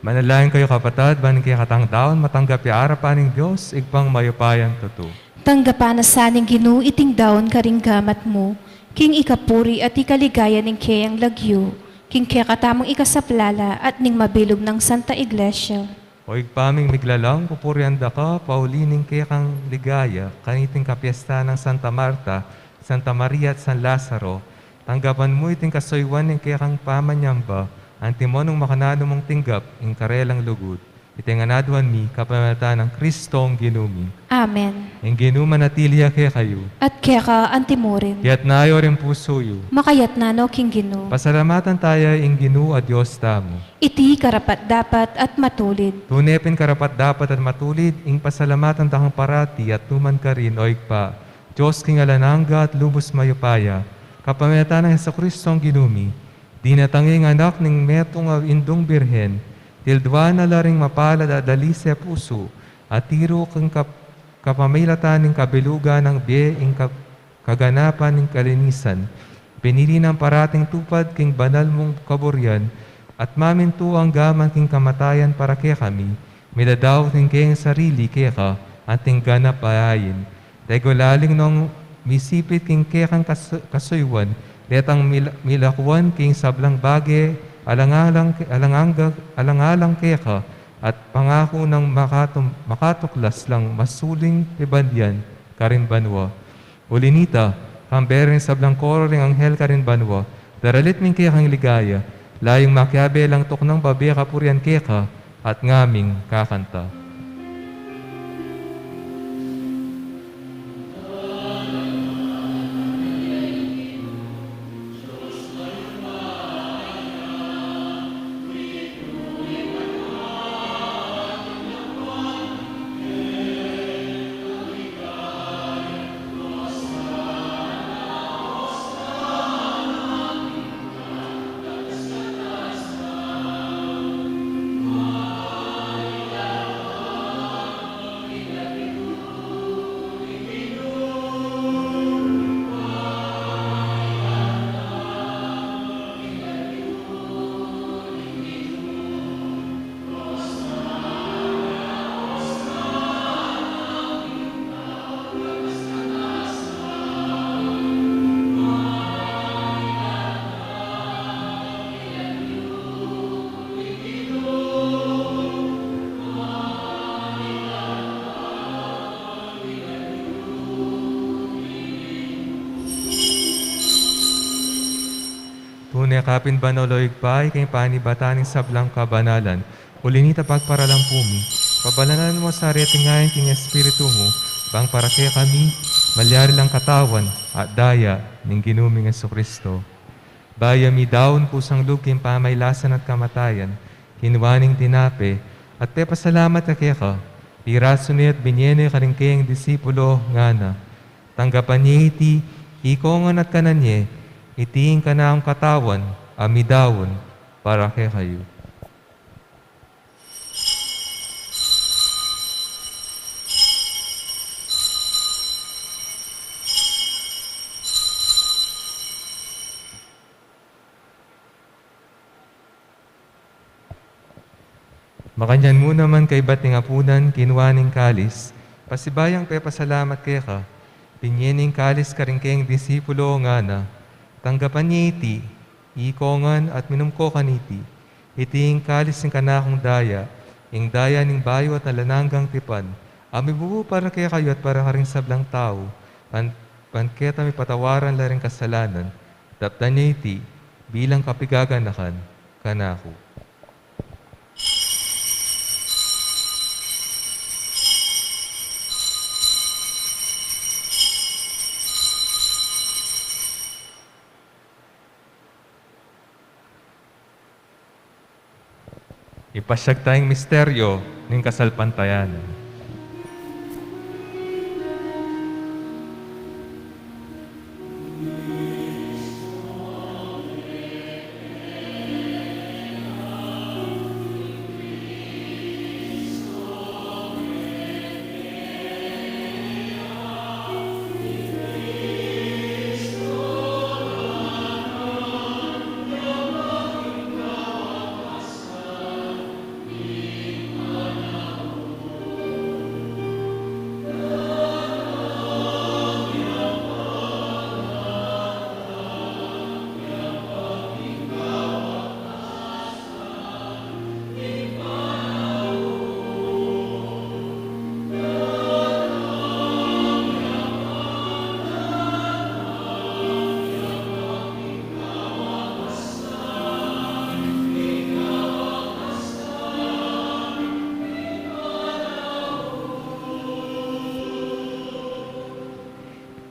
Manalangin kayo kapatid, banin kaya katang daon, matanggap harapan ng Diyos, igpang mayupayan tuto. Tanggapan na saning Ginoo iting daon karing gamat mo, king ikapuri at ikaligaya ning kayang lagyo, king kaya katamang ikasaplala at ning mabilog ng Santa Iglesia. O igpaming miglalang, pupurianda ka, paulining kaya kang ligaya, kaniting kapiesta ng Santa Marta, Santa Maria at San Lazaro, tanggapan mo iting kasoywan ng kaya kang pamanyamba, ang timonong makanado mong tinggap, ing karelang lugod, itinganadwan mi, kapamatan ng Kristong ginumi. Amen. Ing ginuman natilya kaya kayo, At kaya ka antimorin, kaya't nayo rin puso yu. makayat na no king Ginoo. Pasalamatan tayo ing Ginoo at Diyos tamo. Iti karapat dapat at matulid. Tunepin karapat dapat at matulid, ing pasalamatan takang parati at tuman ka rin o igpa. Diyos king alanangga at lubos mayupaya, kapamatan ng Jesucristong ginumi, di natanging anak ning metong indong birhen, tildwa na laring mapalad at dalise puso, at tiro kang kapamilatan ng kabilugan ng biye ing kaganapan ng kalinisan, pinili ng parating tupad king banal mong kaburyan, at mamintu ang gaman king kamatayan para kaya kami, midadaw king kayang sarili kaya ka, ating ganap ayayin. Dagulaling nung misipit king kaya kang kasuywan, letang milakwan king sablang bage, alangalang kaya ka, at pangako ng makatuklas lang masuling pibadyan karin banwa. Ulinita, kamberin sablang koro ring anghel karin banwa, daralit min kaya kang ligaya, layong makiabe lang tuknang babi kapurian keka at ngaming kakanta. Tunay kapin banoloyag pa, kay panibataning sablang kabanalan, ulinita pagparalang pumi, pabalanan mo sa retingayan king espiritu mo, bang para kaya kami, malyari lang katawan, at daya, ning ginuming Jesucristo. Baya mi daon kusang luging pamaylasan at kamatayan, kinuwaning tinape, at te pasalamat ka kaya ka, piraso niya at binyene ka rin kayang disipulo nga na, tanggapan niya iti, ikongan at kananye, itiin ka na ang katawan, amidawon, para kay kayo. Makanyan mo naman kay bating apunan, kinuwaning kalis, pasibayang pasalamat kay ka, pinyening kalis ka rin kayang disipulo nga na, tanggapan niya iti, ikongan at minumko kaniti, itiing kalis ng kanakong daya, ing daya ning bayo at nalananggang tipan, amibubu para kaya kayo at para karing sablang tao, panketa may patawaran la rin kasalanan, taptan niya iti, bilang kapigaganakan, kanako. Ipasyag tayong misteryo ng kasalpantayanan.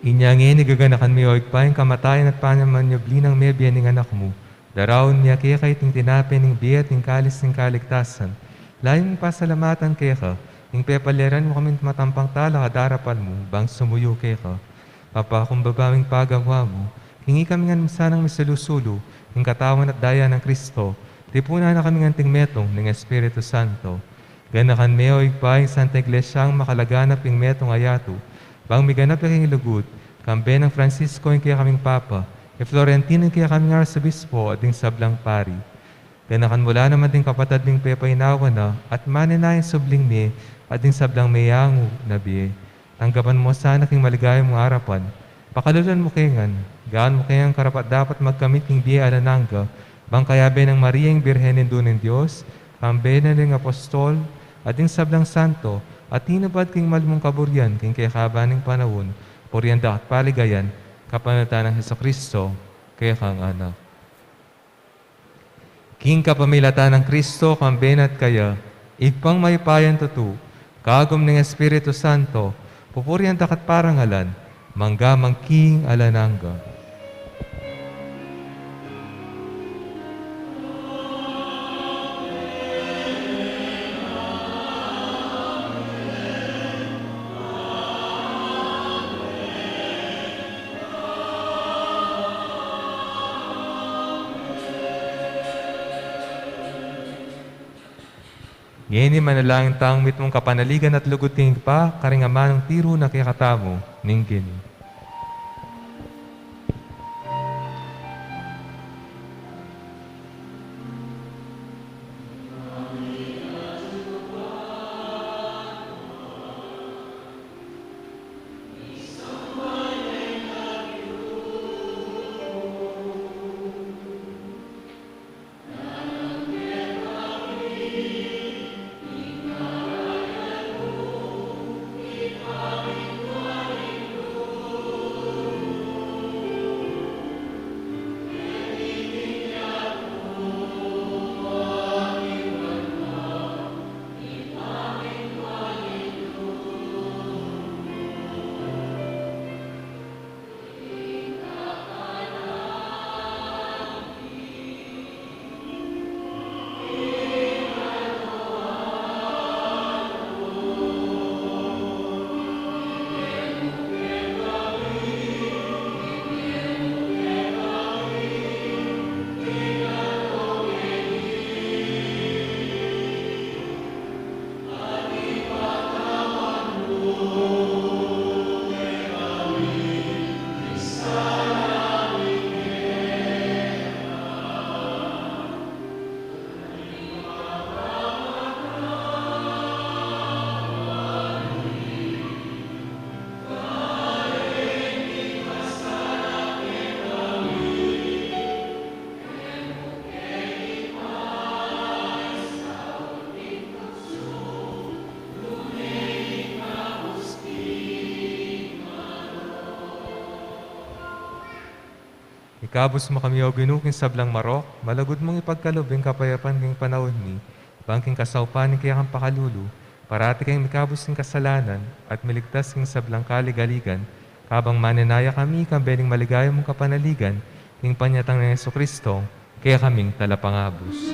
Inyangin, igaganakan mi oig pa yung kamatayan at panamanyabli ng mebya ng anak mo. Daraon niya kaya kay ting tinapin ng biyat ng kalis ng kaligtasan. Layong pasalamatan kaya ka, yung pepaleran mo kami matampang tala kadarapan mo, bang sumuyo kaya ka. Papakumbabaming paggawa mo, hingi kami nga sanang misalusulo, yung katawan at daya ng Kristo, tipuna na kami ng metong ng Espiritu Santo. Ganakan mi oig pa yung Santa Iglesia ang makalaganap yung metong ayato, bang miganap na kayong lugod, kambe ng Francisco yung kaya kaming Papa, e Florentino yung kaya kaming Arsobispo at yung sablang pari. Ganakan mula naman din kapatid ng pepaynawa na at maninayang subling mi at yung sablang mayangu na biye. Tanggapan mo sana king maligayang mong arapan. Pakalulan mo kayangan, gaan mo kayang karapat dapat magkamit ng biye alanangga, bang kayabe ng Maria yung Birhenin doon ng Diyos, kambenaling apostol, ading sablang santo, at tinabad king malmong kaburyan, king kaya kabaning panahon, puryanda at paligayan, kapanatan ng Heso Kristo, kaya kang anak. King kapamilatan ng Kristo, kambenat kaya, igpang maypayan tutu, kagom ng Espiritu Santo, pupurianda kat parangalan, manggamang king alananga. Ngeni manalangin tang mit mong kapanaligan at lugod king pa, karingaman ng tiro na kikatamo, ninggin. Ikabos mo kami o ginuking sablang marok, malagod mong ipagkalubing kapayapan king panahon ni, bangking kasaupanin kaya kang pakalulu, parati kayong mikabos ng kasalanan, at miligtas king sablang kaligaligan, kabang mananaya kami kang bening maligaya mong kapanaligan, king panyatang ng Yesu Kristo, kaya kaming talapangabos.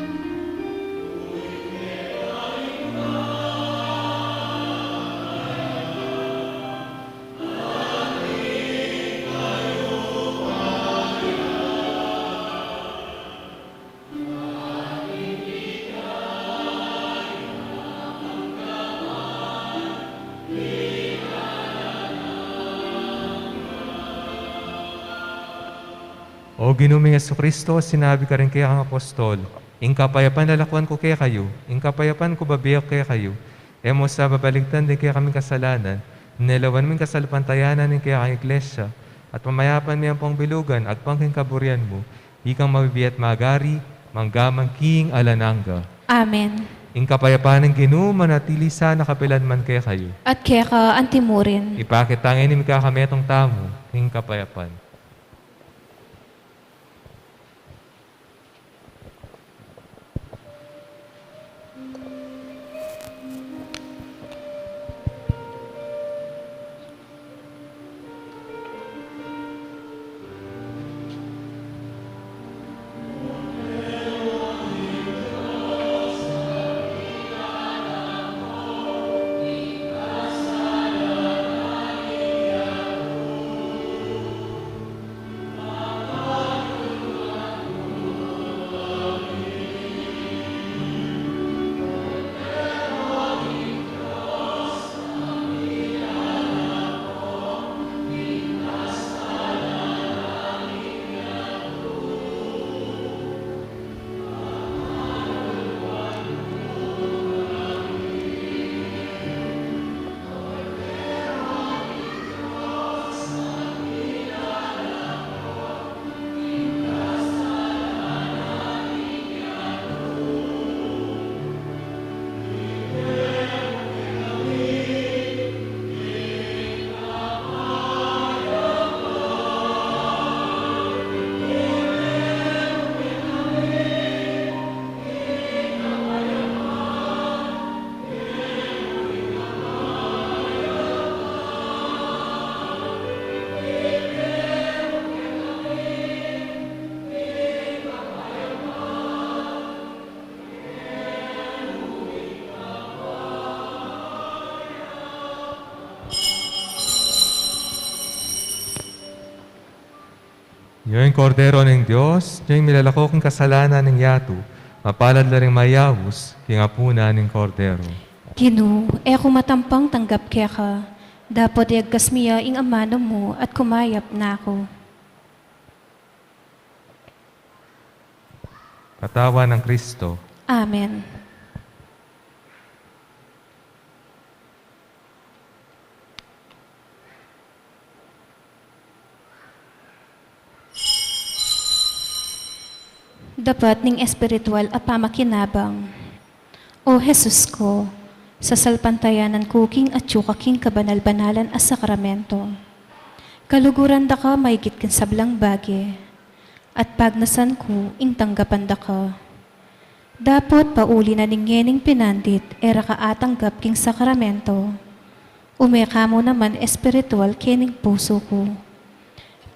O ginuming Yesu Kristo, sinabi ka rin kaya kang apostol, ing kapayapan lalakuan ko kaya kayo, ing kapayapan ko babiyak kaya kayo, emo sa babaligtan din kaya kaming kasalanan, nilawan ming kasalpantayanan ng kaya kang iglesia, at pamayapan mi ang pang bilugan, at pangking kaburian mo, ikang mabibiyat magari, manggamang king alananga. Amen. Ing kapayapan ng ginuman at tili sana kapilan man kaya kayo. At kaya ka antimurin. Ipakitangin ni kakametong tamo, ing kapayapan. Yung kordero ng Diyos, yung milalako kong kasalanan ng yato, mapalad na rin mayawos, kingapuna ng kordero. Ginu, eko matampang tanggap kaya ka. Dapat iagkas miya ing amano mo at kumayap na ako. Katawan ng Kristo, Amen. Dapat ning espiritual at pamakinabang. O Jesus ko, sa salpantayanan kuking at yukaking kabanal-banalan as sakramento. Kaluguran da ka maigit kin sablang bagi, at pagnasan ko ing tanggapan da ka. Dapat pauli na ningyening pinandit era ka atanggap king sakramento. Umeka mo naman espiritual kening puso ko.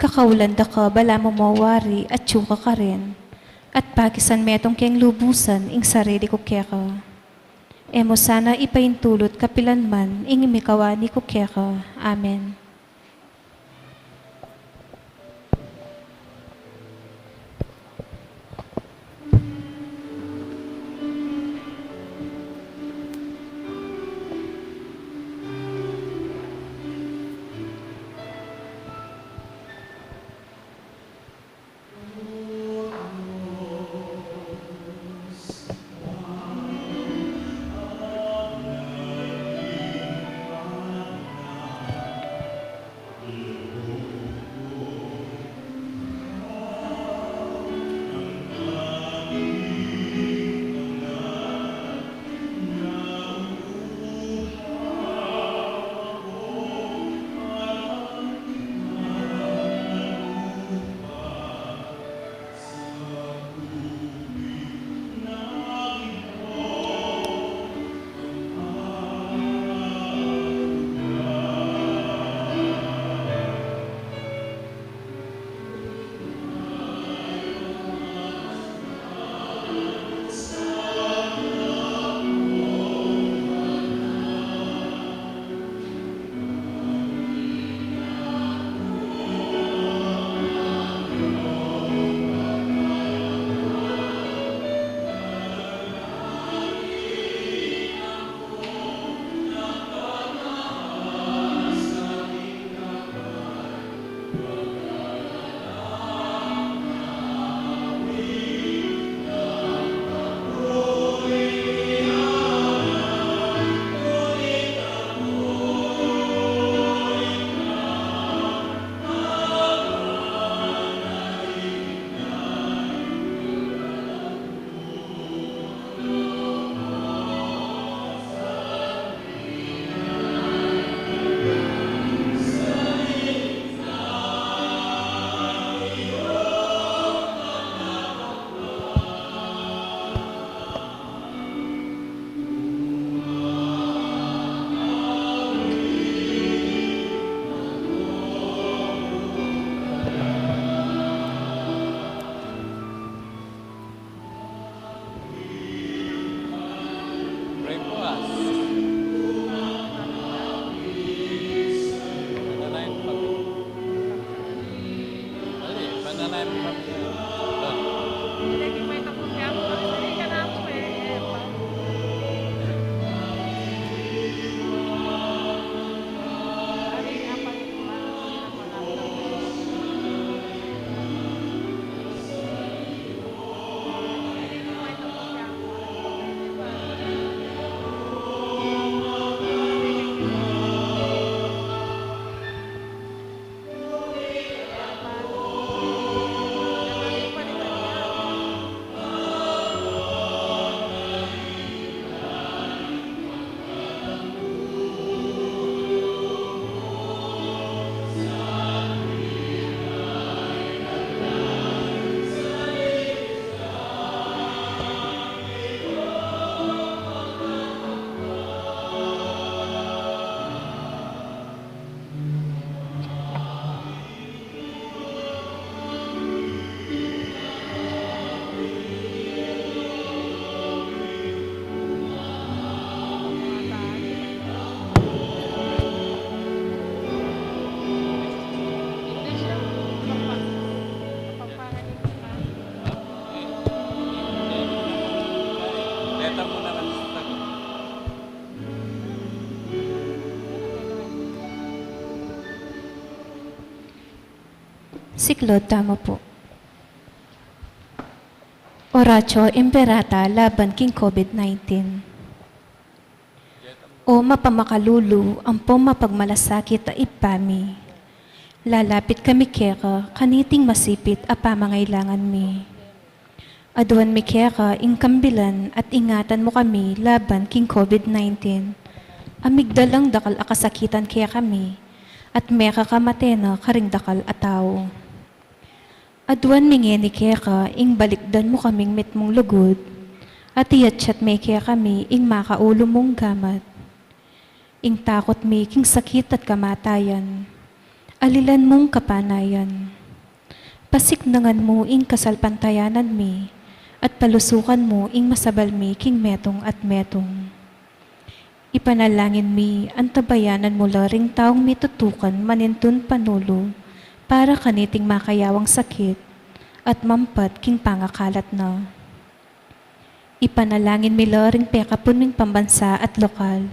Kakaulan da ka bala mo mawari at yuka ka rin. At pakisan metong keng lubusan ing sarili ko keka. Emo sana ipaintulot kapilanman ing imikawani ko keka. Amen. Pray for us. Panalangin kami. Dali, panalangin kami. Doon. Siklod, tama po. Oratio Imperata laban king COVID-19. O mapamakalulu, ang mapagmalasakit a ipami. Lalapit kami keka, kaniting masipit a pamangailangan mi. Aduan mi keka, ingkambilan at ingatan mo kami laban king COVID-19. Amigdalang dakal akasakitan kaya kami, at meka kamatena karing dakal ataw. Aduan mingeni keka, ing balikdan mo kaming mitmong lugod, at iyatsyat me kaya kami, ing makaulo mong gamat. Ing takot mi, king sakit at kamatayan, alilan mong kapanayan. Pasiknangan mo, ing kasalpantayanan mi, at palusukan mo, ing masabal mi, king metong at metong. Ipanalangin mi, antabayanan mo laring taong mitutukan manintun panulo, para kaniting makayawang sakit, at mampat king pangakalat na. Ipanalangin mi laring pekapun ming pambansa at lokal,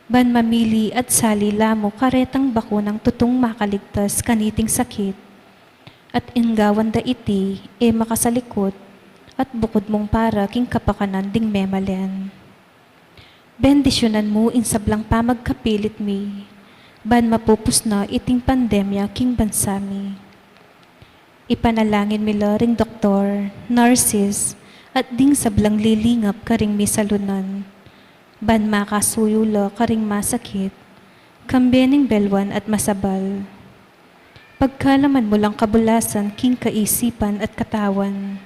ban mamili at salila mo karetang bakunang tutong makaligtas kaniting sakit, at ingawan da iti, makasalikot, at bukod mong para king kapakanan ding memalen. Bendisyonan mo insablang pamagkapilit mi, ban mapupus na iting pandemya king bansami. Ipanalangin mi laring doktor, nurses, at ding sablang lilingap karing mi salunan, ban makasuyula karing masakit, kambening belwan at masabal. Pagkalaman mo lang kabulasan king kaisipan at katawan,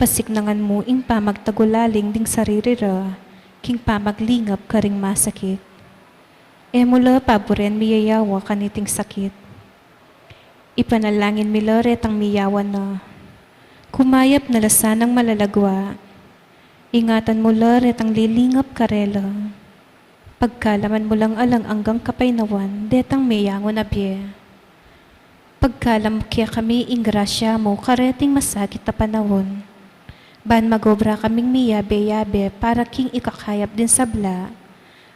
pasiknangan mo ing pamagtagulaling ding saririra, king pamaglingap karing masakit. Mula paboren miyayawa kaniting sakit. Ipanalangin mi loret ang miyawan na, kumayap na lasanang malalagwa, ingatan mo loret ang lilingap karela, pagkalaman mo lang alang anggang kapaynawan, detang miyangon abye. Pagkalam kaya kami ing grasya mo kareting masakit na panahon, ban magobra kaming miyabe-yabe para king ikakayap din sabla,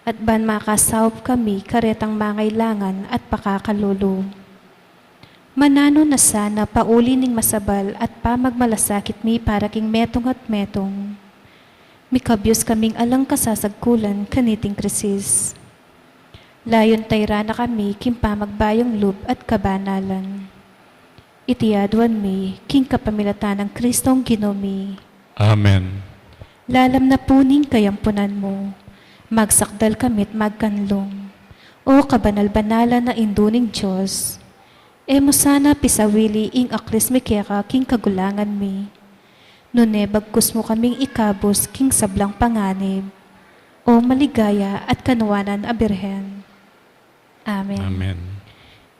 at ban makasawp kami karetang mangailangan at pakakalulo. Manano na sana pauli ning masabal at pamagmalasakit mi para king metong at metong. Mikabyos kaming alang kasasagkulan kaniting krisis. Layon tayra na kami king pamagbayong lub at kabanalan. Itiadwan mi king kapamilatan ng Kristong Ginomi. Amen. Lalam na puning kayampunan mo, magsakdal kamit magkanlong. O kabanal-banala na induning Diyos, mo sana pisawili ing akris mi keka king kagulangan mi. Nune bagkus mo kaming ikabos king sablang panganib, o maligaya at kanuwanan a Birhen. Amen. Amen.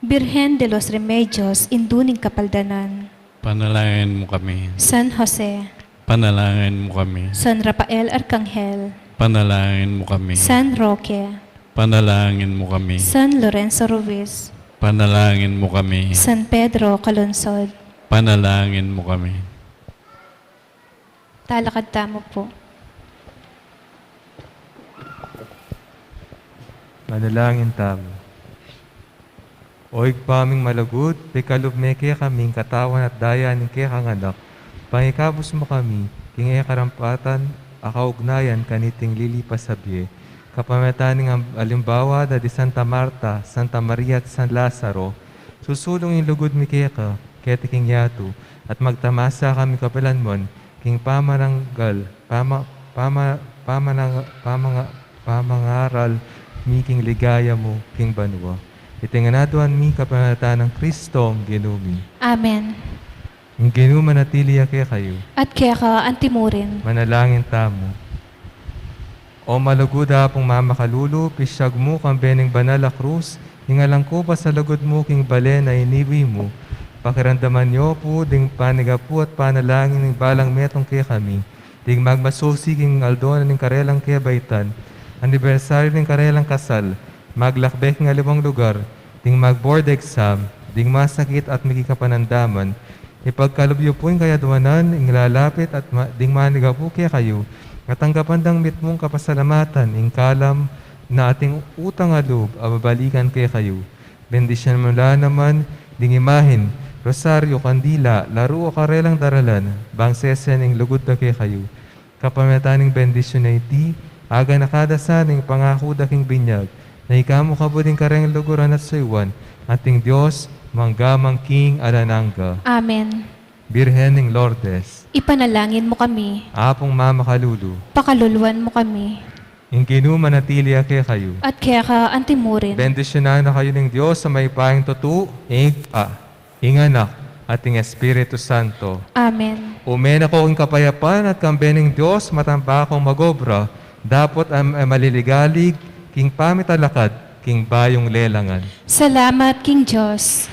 Birhen de los Remedios, induning kapaldanan. Panalangin mo kami. San Jose, Panalangin mo kami. San Rafael Arcangel, Panalangin mo kami. San Roque, Panalangin mo kami. San Lorenzo Ruiz, Panalangin mo kami. San Pedro Calonsod. Panalangin mo kami. Talakad tamo po. Manalangin tamo. Oig paming malagud, pikalubmeke kaming katawan at daya ni kekang anak. Pangikabos mo kami, king karampatan, akaugnayan kaniting lilipas sabye. Kapametaning ang alimbawa da di Santa Marta, Santa Maria at San Lazaro, susulong yung lugod mi keka, ketiking yatu, at magtamasa kami kapalanmon, king pamananggal, pamangaral, mi king ligaya mo, king banwa. Itinganaduan mi kapamatan ng Kristong Ginumi. Amen. Ang ginuma na tiliya kaya kayo, At kaya ka antimurin. manalangin tamo. O maluguda pong mamakalulu, pisyag mo kang beneng banala krus, hingalang ko pa sa lugod mo king bale na iniwi mo. Pakiramdaman niyo po, ding paniga po at panalangin ng balang metong kaya kami. Ding magmasusi king aldona ng karelang kaya baitan, anibersaryo ng karelang kasal, maglakbek ng alibang lugar, ding mag-board exam, ding masakit at magkikapanandaman, ipagkalubyo po yung kayaduanan, ing lalapit at ding maniga po kaya kayo, at ang kapandang mitmong kapasalamatan, ing kalam na ating utang alub, ababalikan kaya kayo. Bendisyan mo naman, ding imahin, Rosario, kandila, laro o karelang daralan, bang sesening lugod na kay kayo. Kapametaning bendisyon na iti, aga nakadasaning pangako daking binyag, na ikamo kabuding kareng luguran at saywan, ating Diyos, manggamang King Alananga. Amen. Birhening Lourdes, Ipanalangin mo kami. apong Mama Kalulu, Pakaluluan mo kami. ing ginumanatili kay kayo. At kaya ka antimurin. Bendisyonan na kayo ng Diyos sa may paing tutu, inganak, ating Espiritu Santo. Amen. Umen ako ang kapayapan at kambening Diyos matamba akong magobra, dapat ang maliligalig, king pamitalakad, king bayong lelangan. Salamat, King Diyos.